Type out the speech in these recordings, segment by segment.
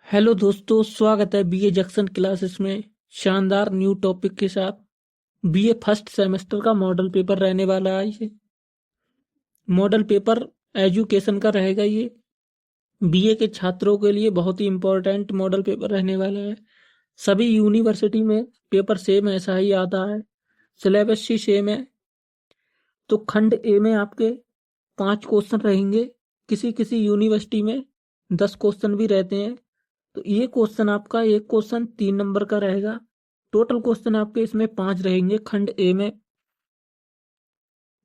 Hello दोस्तों, स्वागत है बीए जंक्शन क्लासेस में शानदार न्यू टॉपिक के साथ। बीए फर्स्ट सेमेस्टर का मॉडल पेपर रहने वाला है। ये मॉडल पेपर एजुकेशन का रहेगा। ये बीए के छात्रों के लिए बहुत ही इम्पोर्टेंट मॉडल पेपर रहने वाला है। सभी यूनिवर्सिटी में पेपर सेम ऐसा ही आता है, सिलेबस ही सेम है। तो खंड ए में आपके 5 क्वेश्चन रहेंगे, किसी किसी यूनिवर्सिटी में 10 क्वेश्चन भी रहते हैं। तो ये क्वेश्चन आपका एक क्वेश्चन 3 नंबर का रहेगा। टोटल क्वेश्चन आपके इसमें 5 रहेंगे खंड ए में।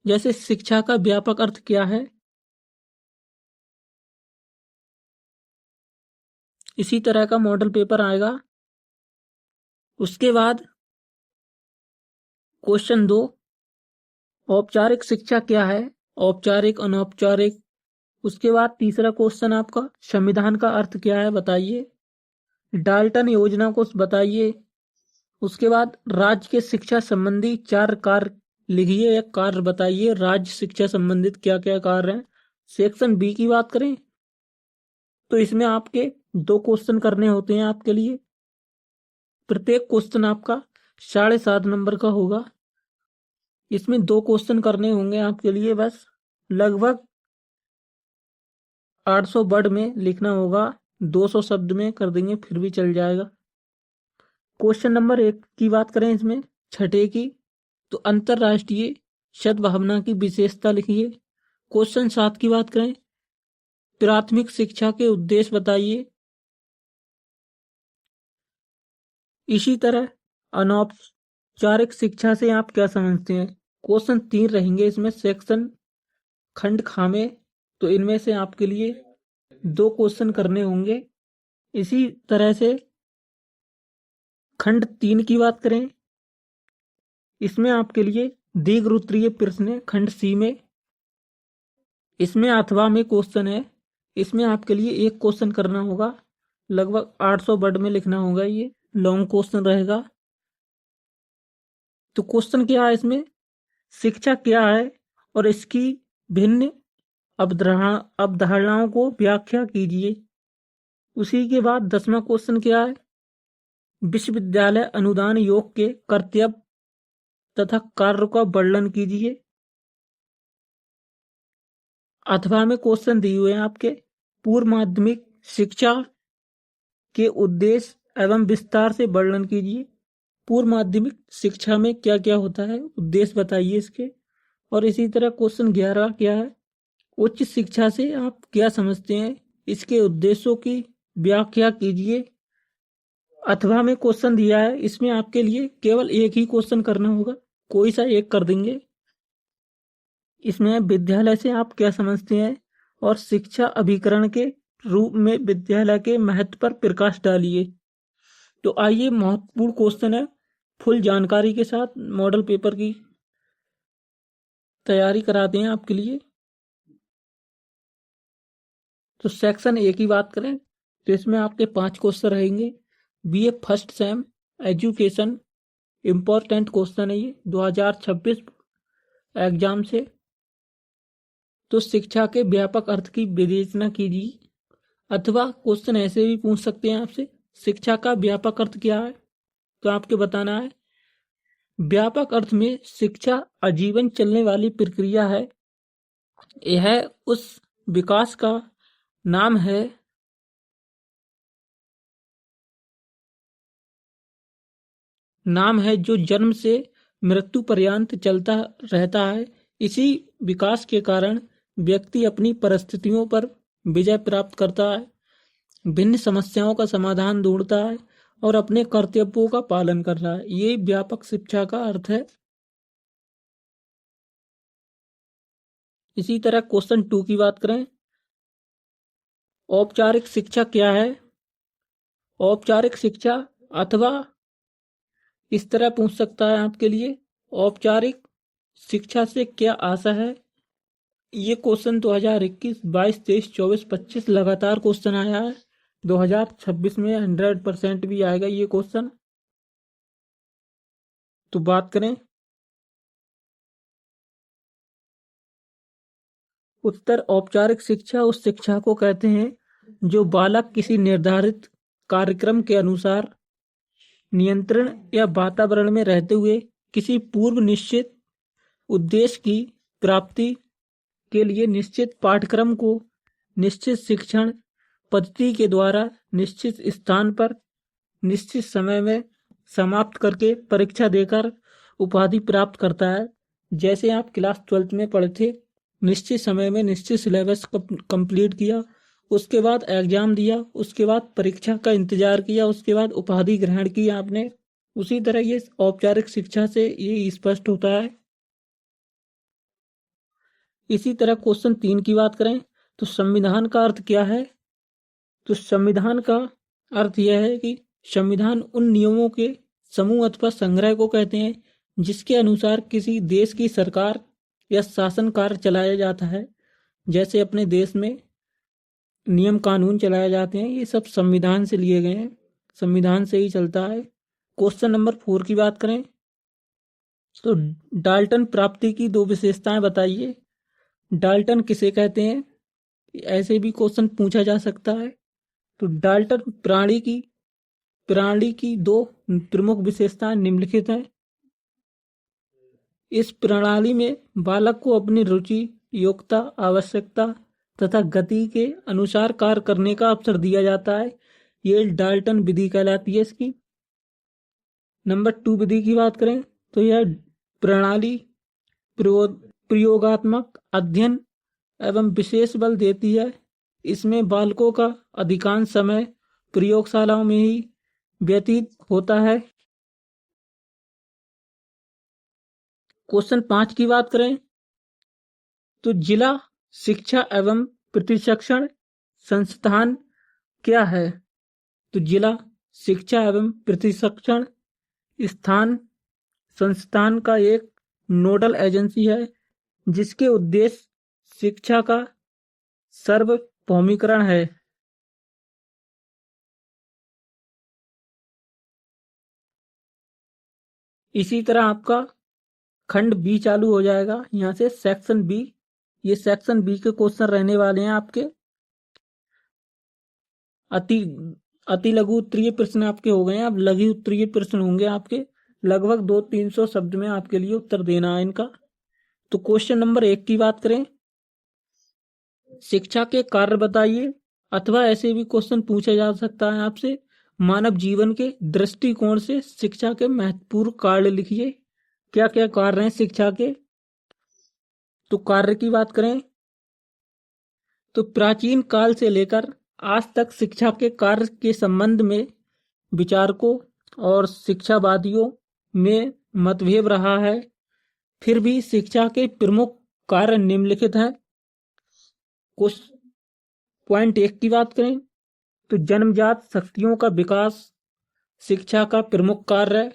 जैसे शिक्षा का व्यापक अर्थ क्या है, इसी तरह का मॉडल पेपर आएगा। उसके बाद क्वेश्चन 2, औपचारिक शिक्षा क्या है, औपचारिक अनौपचारिक। उसके बाद तीसरा क्वेश्चन आपका संविधान का अर्थ क्या है बताइए। डाल्टन योजना को बताइए। उसके बाद राज्य के शिक्षा संबंधी 4 कार्य लिखिए, एक कार्य बताइए राज्य शिक्षा संबंधित क्या क्या कार्य हैं। सेक्शन बी की बात करें तो इसमें आपके 2 क्वेश्चन करने होते हैं आपके लिए। प्रत्येक क्वेश्चन आपका 7.5 नंबर का होगा। इसमें 2 क्वेश्चन करने होंगे आपके लिए बस। लगभग 800 वर्ड में लिखना होगा, 200 शब्द में कर देंगे फिर भी चल जाएगा। क्वेश्चन नंबर 1 की बात करें इसमें छठे की, तो अंतरराष्ट्रीय सद्भावना की विशेषता लिखिए। क्वेश्चन 7 की बात करें, प्राथमिक शिक्षा के उद्देश्य बताइए। इसी तरह अनौपचारिक शिक्षा से आप क्या समझते हैं। क्वेश्चन 3 रहेंगे इसमें सेक्शन खंड खा में, तो इनमें से आपके लिए 2 क्वेश्चन करने होंगे। इसी तरह से खंड 3 की बात करें, इसमें आपके लिए दीर्घ उत्तरीय प्रश्न है खंड सी में। इसमें अथवा में क्वेश्चन है, इसमें आपके लिए एक क्वेश्चन करना होगा। लगभग 800 वर्ड में लिखना होगा, ये लॉन्ग क्वेश्चन रहेगा। तो क्वेश्चन क्या है इसमें, शिक्षा क्या है और इसकी भिन्न अवधारणाओं को व्याख्या कीजिए। उसी के बाद 10वां क्वेश्चन क्या है, विश्वविद्यालय अनुदान आयोग के कर्तव्य तथा कार्य का वर्णन कीजिए। अथवा में क्वेश्चन दिए हुए हैं आपके, पूर्व माध्यमिक शिक्षा के उद्देश्य एवं विस्तार से वर्णन कीजिए। पूर्व माध्यमिक शिक्षा में क्या क्या होता है, उद्देश्य बताइए इसके। और इसी तरह क्वेश्चन 11 क्या है, उच्च शिक्षा से आप क्या समझते हैं, इसके उद्देश्यों की व्याख्या कीजिए। अथवा में क्वेश्चन दिया है, इसमें आपके लिए केवल एक ही क्वेश्चन करना होगा, कोई सा एक कर देंगे। इसमें विद्यालय से आप क्या समझते हैं और शिक्षा अभिकरण के रूप में विद्यालय के महत्व पर प्रकाश डालिए। तो आइए महत्वपूर्ण क्वेश्चन है, फुल जानकारी के साथ मॉडल पेपर की तैयारी कराते हैं आपके लिए। तो सेक्शन ए की बात करें तो इसमें आपके 5 क्वेश्चन रहेंगे। BA first sem education, important question है ये 2026 एग्जाम से। तो शिक्षा के व्यापक अर्थ की विवेचना कीजिए। अथवा क्वेश्चन ऐसे भी पूछ सकते हैं आपसे, शिक्षा का व्यापक अर्थ क्या है, तो आपके बताना है व्यापक अर्थ में शिक्षा आजीवन चलने वाली प्रक्रिया है। यह उस विकास का नाम है जो जन्म से मृत्यु पर्यंत चलता रहता है। इसी विकास के कारण व्यक्ति अपनी परिस्थितियों पर विजय प्राप्त करता है, भिन्न समस्याओं का समाधान ढूंढता है और अपने कर्तव्यों का पालन कर रहा है। ये व्यापक शिक्षा का अर्थ है। इसी तरह क्वेश्चन 2 की बात करें, औपचारिक शिक्षा क्या है। औपचारिक शिक्षा अथवा इस तरह पूछ सकता है आपके लिए, औपचारिक शिक्षा से क्या आशा है। ये क्वेश्चन 2021, 22, 23, 24, 25 लगातार क्वेश्चन आया है। 2026 में 100% भी आएगा ये क्वेश्चन। तो बात करें उत्तर, औपचारिक शिक्षा उस शिक्षा को कहते हैं जो बालक किसी निर्धारित कार्यक्रम के अनुसार नियंत्रण या वातावरण में रहते हुए किसी पूर्व निश्चित उद्देश्य की प्राप्ति के लिए निश्चित पाठ्यक्रम को निश्चित शिक्षण पद्धति के द्वारा निश्चित स्थान पर निश्चित समय में समाप्त करके परीक्षा देकर उपाधि प्राप्त करता है। जैसे आप क्लास 12th में पढ़े थे, निश्चित समय में निश्चित सिलेबस कंप्लीट किया, उसके बाद एग्जाम दिया, उसके बाद परीक्षा का इंतजार किया, उसके बाद उपाधि ग्रहण की आपने। उसी तरह ये औपचारिक शिक्षा से ये स्पष्ट होता है। इसी तरह क्वेश्चन 3 की बात करें तो संविधान का अर्थ क्या है? तो संविधान का अर्थ यह है कि संविधान उन नियमों के समूह अथवा संग्रह को कहते हैं जिसके अनुसार किसी देश की सरकार या शासन कार्य चलाया जाता है। जैसे अपने देश में नियम कानून चलाए जाते हैं, ये सब संविधान से लिए गए हैं, संविधान से ही चलता है। क्वेश्चन नंबर 4 की बात करें तो डाल्टन प्राप्ति की 2 विशेषताएं बताइए। डाल्टन किसे कहते हैं? ऐसे भी क्वेश्चन पूछा जा सकता है। तो डाल्टन प्रणाली की 2 प्रमुख विशेषताएं निम्नलिखित हैं। इस प्रणाली में बालक को अपनी रुचि, योग्यता, आवश्यकता तथा गति के अनुसार कार्य करने का अवसर दिया जाता है। ये डाल्टन विधि कहलाती है इसकी। नंबर 2 विधि की बात करें तो यह प्रणाली प्रयोगात्मक अध्ययन एवं विशेष बल देती है। इसमें बालकों का अधिकांश समय प्रयोगशालाओं में ही व्यतीत होता है। क्वेश्चन 5 की बात करें तो जिला शिक्षा एवं प्रशिक्षण संस्थान क्या है? तो जिला शिक्षा एवं प्रशिक्षण संस्थान का एक नोडल एजेंसी है जिसके उद्देश्य शिक्षा का सार्वभौमिकरण है। इसी तरह आपका खंड बी चालू हो जाएगा यहाँ से, सेक्शन बी। ये सेक्शन बी के क्वेश्चन रहने वाले हैं आपके। अति लघु उत्तरीय प्रश्न आपके हो गए हैं, अब लघु उत्तरीय प्रश्न होंगे आपके। लगभग 200-300 शब्द में आपके लिए उत्तर देना है इनका। तो क्वेश्चन नंबर 1 की बात करें, शिक्षा के कार्य बताइए, अथवा ऐसे भी क्वेश्चन पूछा जा सकता है आपसे, मानव जीवन के दृष्टिकोण से शिक्षा के महत्वपूर्ण कार्य लिखिए। क्या क्या कार्य हैं शिक्षा के? तो कार्य की बात करें तो प्राचीन काल से लेकर आज तक शिक्षा के कार्य के संबंध में विचारकों और शिक्षावादियों में मतभेद रहा है। फिर भी शिक्षा के प्रमुख कार्य निम्नलिखित हैं। कुछ पॉइंट 1 की बात करें तो जन्मजात शक्तियों का विकास शिक्षा का प्रमुख कार्य है।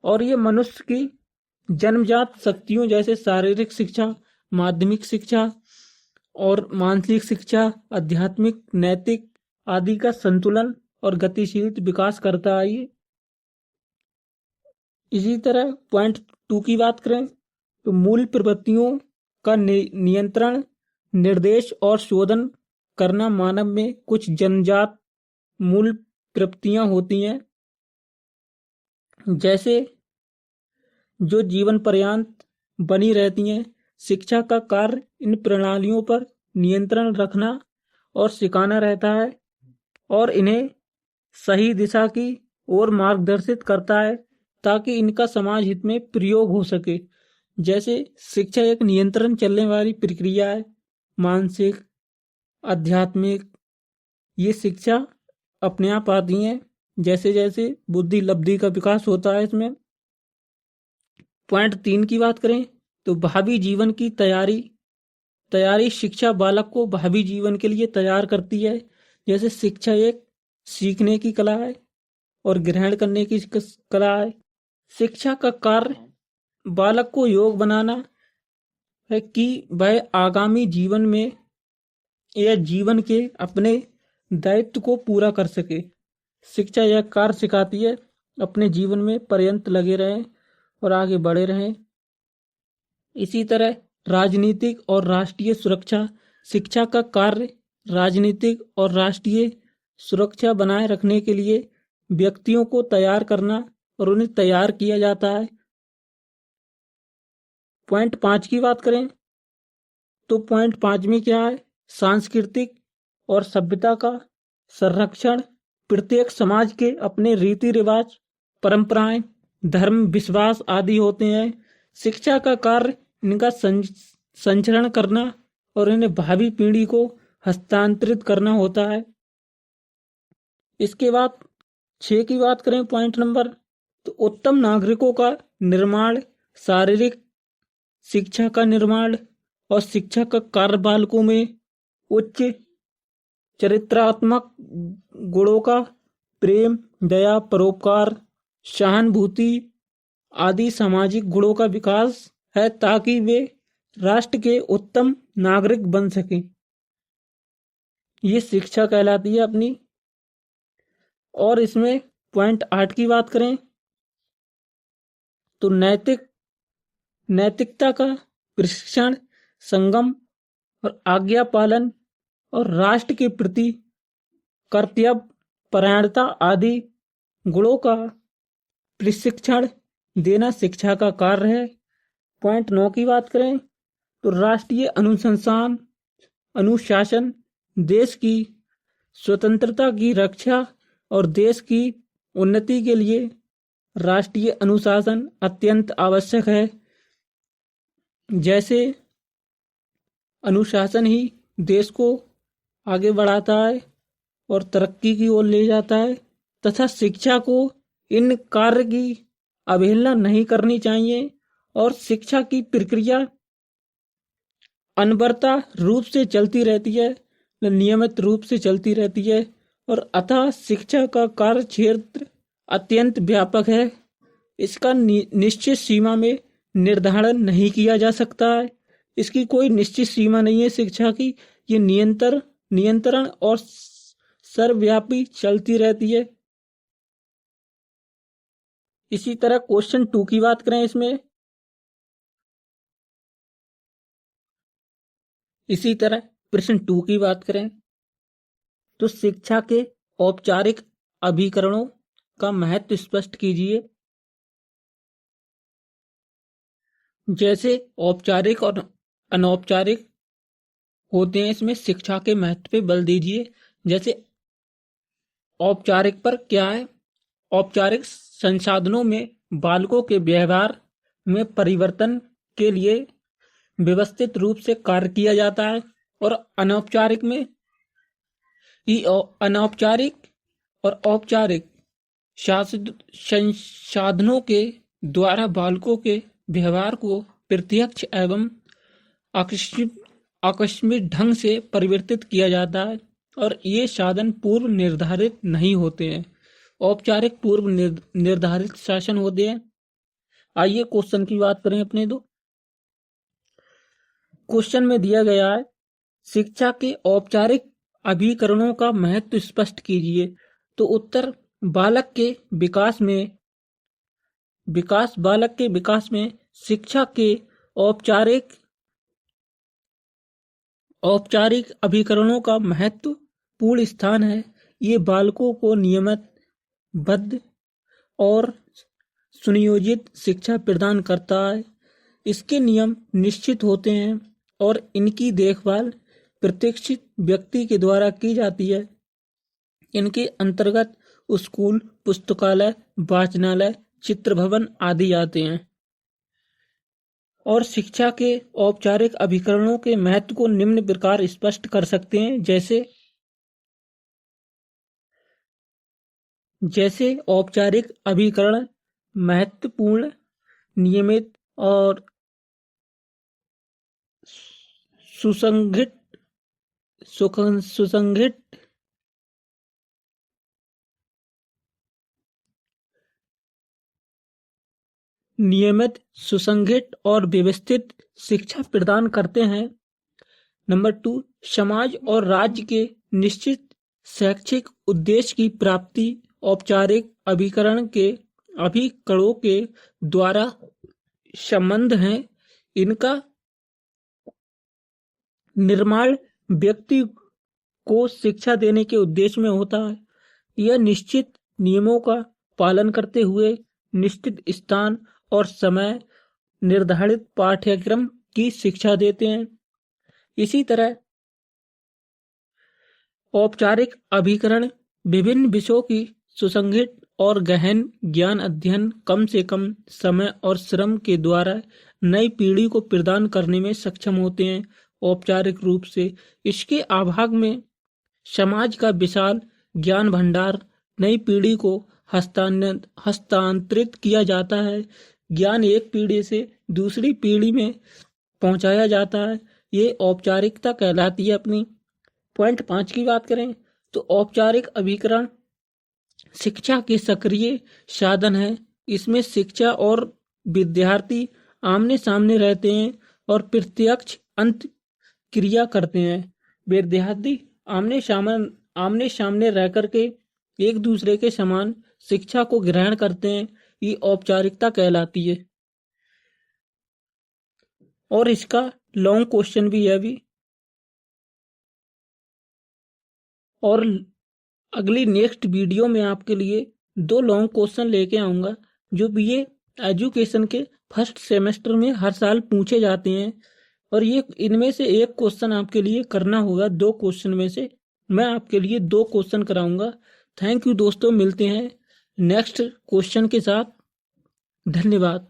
और ये मनुष्य की जन्मजात शक्तियों जैसे शारीरिक शिक्षा, माध्यमिक शिक्षा और मानसिक शिक्षा, आध्यात्मिक, नैतिक आदि का संतुलन और गतिशील विकास करता है ये। इसी तरह पॉइंट 2 की बात करें तो मूल प्रवृत्तियों का नियंत्रण, निर्देश और शोधन करना मानव में कुछ जन्मजात मूल प्रवृत्तियां होती हैं, जैसे जो जीवन पर्यंत बनी रहती हैं। शिक्षा का कार्य इन प्रणालियों पर नियंत्रण रखना और सिखाना रहता है और इन्हें सही दिशा की ओर मार्गदर्शित करता है ताकि इनका समाज हित में प्रयोग हो सके। जैसे शिक्षा एक नियंत्रण चलने वाली प्रक्रिया है, मानसिक, आध्यात्मिक, ये शिक्षा अपने आप आती हैं जैसे जैसे बुद्धि लब्धि का विकास होता है इसमें। पॉइंट 3 की बात करें तो भावी जीवन की तैयारी शिक्षा बालक को भावी जीवन के लिए तैयार करती है। जैसे शिक्षा एक सीखने की कला है और ग्रहण करने की कला है। शिक्षा का कार्य बालक को योग्य बनाना है कि वह आगामी जीवन में या जीवन के अपने दायित्व को पूरा कर सके। शिक्षा यह कार्य सिखाती है अपने जीवन में पर्यंत लगे रहें और आगे बढ़े रहें। इसी तरह राजनीतिक और राष्ट्रीय सुरक्षा। शिक्षा का कार्य राजनीतिक और राष्ट्रीय सुरक्षा बनाए रखने के लिए व्यक्तियों को तैयार करना और उन्हें तैयार किया जाता है। पॉइंट 5 की बात करें तो पॉइंट 5 में क्या है? सांस्कृतिक और सभ्यता का संरक्षण। प्रत्येक समाज के अपने रीति रिवाज, परंपराएं, धर्म, विश्वास आदि होते हैं। शिक्षा का कार्य इनका संचरण करना और इन्हें भावी पीढ़ी को हस्तांतरित करना होता है। इसके बाद 6 की बात करें पॉइंट नंबर, तो उत्तम नागरिकों का निर्माण, शारीरिक शिक्षा का निर्माण और शिक्षा का कार्य बालकों में उच्च चरित्रात्मक गुणों का प्रेम, दया, परोपकार, सहानुभूति आदि सामाजिक गुणों का विकास है ताकि वे राष्ट्र के उत्तम नागरिक बन सकें। ये शिक्षा कहलाती है अपनी। और इसमें पॉइंट 8 की बात करें तो नैतिकता का प्रशिक्षण, संगम और आज्ञा पालन और राष्ट्र के प्रति कर्तव्य परायणता आदि गुणों का प्रशिक्षण देना शिक्षा का कार्य है। पॉइंट 9 की बात करें तो राष्ट्रीय अनुसंधान, अनुशासन, देश की स्वतंत्रता की रक्षा और देश की उन्नति के लिए राष्ट्रीय अनुशासन अत्यंत आवश्यक है। जैसे अनुशासन ही देश को आगे बढ़ाता है और तरक्की की ओर ले जाता है, तथा शिक्षा को इन कार्य की अवहेलना नहीं करनी चाहिए और शिक्षा की प्रक्रिया अनवरता रूप से चलती रहती है, नियमित रूप से चलती रहती है और अतः शिक्षा का कार्य क्षेत्र अत्यंत व्यापक है। इसका निश्चित सीमा में निर्धारण नहीं किया जा सकता है। इसकी कोई निश्चित सीमा नहीं है शिक्षा की। ये नियंत्रण और सर्वव्यापी चलती रहती है। इसी तरह क्वेश्चन 2 की बात करें इसमें, इसी तरह प्रश्न 2 की बात करें तो शिक्षा के औपचारिक अभिकरणों का महत्व स्पष्ट कीजिए। जैसे औपचारिक और अनौपचारिक होते हैं, इसमें शिक्षा के महत्व पे बल दीजिए। जैसे औपचारिक पर क्या है? औपचारिक संसाधनों में बालकों के व्यवहार में परिवर्तन के लिए व्यवस्थित रूप से कार्य किया जाता है। और अनौपचारिक में अनौपचारिक और औपचारिक संसाधनों के द्वारा बालकों के व्यवहार को प्रत्यक्ष एवं आकस्मिक ढंग से परिवर्तित किया जाता है और ये साधन पूर्व निर्धारित नहीं होते हैं। औपचारिक पूर्व निर्धारित शासन होते हैं। आइए क्वेश्चन की बात करें अपने दो। क्वेश्चन में दिया गया है शिक्षा के औपचारिक अभिकरणों का महत्व स्पष्ट कीजिए। तो उत्तर बालक के विकास में शिक्षा के औपचारिक अभिकरणों का महत्वपूर्ण स्थान है। ये बालकों को नियमित, बद्ध और सुनियोजित शिक्षा प्रदान करता है। इसके नियम निश्चित होते हैं और इनकी देखभाल प्रशिक्षित व्यक्ति के द्वारा की जाती है। इनके अंतर्गत स्कूल, पुस्तकालय, वाचनालय, चित्र भवन आदि आते हैं। और शिक्षा के औपचारिक अभिकरणों के महत्व को निम्न प्रकार स्पष्ट कर सकते हैं। जैसे औपचारिक अभिकरण महत्वपूर्ण, नियमित और सुसंगठित और व्यवस्थित शिक्षा प्रदान करते हैं। नंबर 2, समाज और राज्य के निश्चित शैक्षिक उद्देश्य की प्राप्ति औपचारिक अभिकरणों के द्वारा संबंध है। इनका निर्माण व्यक्ति को शिक्षा देने के उद्देश्य में होता है। यह निश्चित नियमों का पालन करते हुए निश्चित स्थान और समय निर्धारित पाठ्यक्रम की शिक्षा देते हैं। इसी तरह औपचारिक अभिकरण विभिन्न विषयों की सुसंगठित और गहन ज्ञान अध्ययन कम से कम समय और श्रम के द्वारा नई पीढ़ी को प्रदान करने में सक्षम होते हैं। औपचारिक रूप से इसके अभाव में समाज का विशाल ज्ञान भंडार नई पीढ़ी को हस्तांतरित किया जाता है। ज्ञान एक पीढ़ी से दूसरी पीढ़ी में पहुंचाया जाता है। ये औपचारिकता कहलाती है अपनी। पॉइंट 5 की बात करें तो औपचारिक अभिकरण शिक्षा के सक्रिय साधन है। इसमें शिक्षा और विद्यार्थी आमने सामने रहते हैं और प्रत्यक्ष अंत क्रिया करते हैं। विद्यार्थी आमने सामने रह करके एक दूसरे के समान शिक्षा को ग्रहण करते हैं। ये औपचारिकता कहलाती है। और इसका लॉन्ग क्वेश्चन भी है अभी। और अगली नेक्स्ट वीडियो में आपके लिए 2 लॉन्ग क्वेश्चन लेके आऊँगा जो बीए एजुकेशन के फर्स्ट सेमेस्टर में हर साल पूछे जाते हैं। और ये इनमें से एक क्वेश्चन आपके लिए करना होगा। 2 क्वेश्चन में से मैं आपके लिए 2 क्वेश्चन कराऊंगा। थैंक यू दोस्तों, मिलते हैं नेक्स्ट क्वेश्चन के साथ। धन्यवाद।